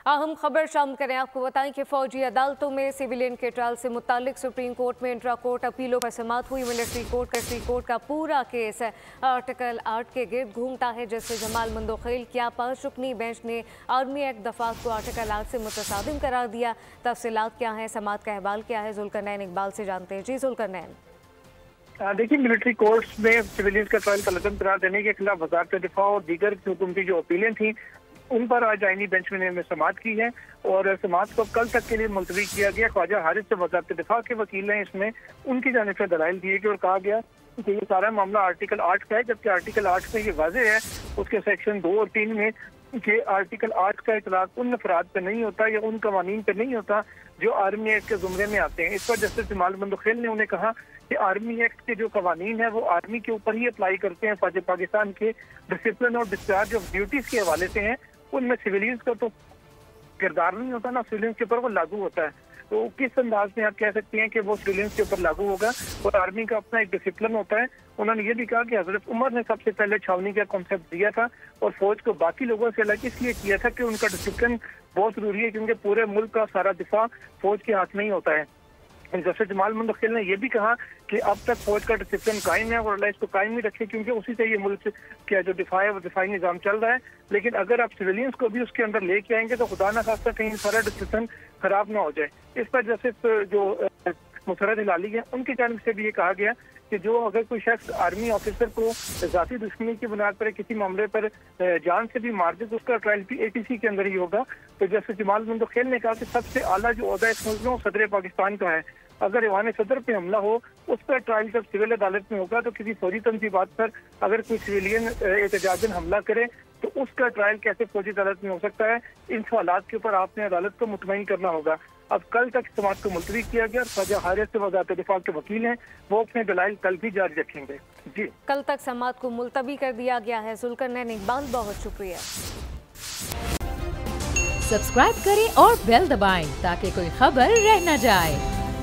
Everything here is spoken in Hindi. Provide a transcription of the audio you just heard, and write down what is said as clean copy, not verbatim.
अहम खबर शामिल करें। आपको बताएं कि फौजी अदालतों में सिविलियन के ट्रायल से मुतालिक सुप्रीम कोर्ट में इंट्रा कोर्ट अपीलों पर समाअत हुई। मिलिट्री कोर्ट का पूरा केस आर्टिकल 8 के गिर्द घूमता है, जिससे जमाल मंदोखेल क्या 5 रुकनी बेंच ने आर्मी एक्ट दफात को आर्टिकल 8 से मुतसादिम करार दिया। तफसीलात क्या है, समाअत का अहवाल क्या है, जुल्करनैन इकबाल से जानते हैं। जी जुल्करनैन। देखिए, मिलिट्री कोर्ट्स में सिविलियंस का ट्रायल तलज़म करार देने के खिलाफ वज़ारत दिफा और दीगर हुकूमती जो अपीलें थी उन पर आज आईनी बेंच में समाअत की है और समाअत को कल तक के लिए मुलतवी किया गया। ख्वाजा हारिस से वज़ारत दिफा के वकील हैं, इसमें उनकी जानिब से दलाइल दिए गए और कहा गया कि ये सारा मामला आर्टिकल 8 का है, जबकि आर्टिकल 8 में ये वाज़ेह है उसके सेक्शन 2 और 3 में कि आर्टिकल 8 का इतलाक उन अफराद पे नहीं होता या उन कवानीन पे नहीं होता जो आर्मी एक्ट के जुमरे में आते हैं। इस पर जस्टिस जमाल मंदोखेल ने उन्हें कहा कि आर्मी एक्ट के जो कवानीन है वो आर्मी के ऊपर ही अप्लाई करते हैं। फौज पाकिस्तान के डिसिप्लिन और डिस्चार्ज ऑफ ड्यूटीज के हवाले से हैं, उनमें सिविलियंस का तो किरदार नहीं होता ना, सिविलियंस के ऊपर वो लागू होता है। तो किस अंदाज में आप कह सकते हैं कि वो सिविलियंस के ऊपर लागू होगा? और आर्मी का अपना एक डिसिप्लिन होता है। उन्होंने ये भी कहा कि हजरत उमर ने सबसे पहले छावनी का कॉन्सेप्ट दिया था और फौज को बाकी लोगों से अलग इसलिए किया था कि उनका डिसिप्लिन बहुत जरूरी है, क्योंकि पूरे मुल्क का सारा दिफा फौज के हाथ में ही होता है। जैसे जमाल मंदोखेल ने यह भी कहा कि अब तक फौज का डिसिप्लिन कायम है और अल्लाह इसको कायम ही रखे, क्योंकि उसी से ये मुल्क का जो दिफा है वो दिफाई निज़ाम चल रहा है। लेकिन अगर आप सिविलियंस को भी उसके अंदर लेके आएंगे तो खुदा ना खास्ता कहीं सारा डिसिप्लिन खराब ना हो जाए। इस पर जैसे जो मुसर्रत हिलाली है उनकी जानिब से भी ये कहा गया कि जो अगर कोई शख्स आर्मी ऑफिसर को जाती दुश्मनी की बुनियाद पर किसी मामले पर जान से भी मार दे तो उसका ट्रायल भी ATC के अंदर ही होगा। तो जैसे जमाल मंदोखेल ने कहा कि सबसे आला जो ओहदा इस मुल्क में सदर पाकिस्तान का है, अगर ईवान सदर पे हमला हो उस पर ट्रायल जब सिविल अदालत में होगा तो किसी फौजी तंजीबात पर अगर कोई सिविलियन एहतजाजन हमला करे तो उसका ट्रायल कैसे फौजी अदालत में हो सकता है? इन सवालात के ऊपर आपने अदालत को मुतमईन करना होगा। अब कल तक समाअत को मुलतवी किया गया। ख्वाजा हारिस से वज़ारत दिफा के वकील हैं, वो अपने दलाइल कल भी जारी रखेंगे। जी, कल तक समाअत को मुलतवी कर दिया गया है। जुल्करनैन इकबाल, बहुत शुक्रिया। सब्सक्राइब करें और बेल दबाएं ताकि कोई खबर रह न जाए।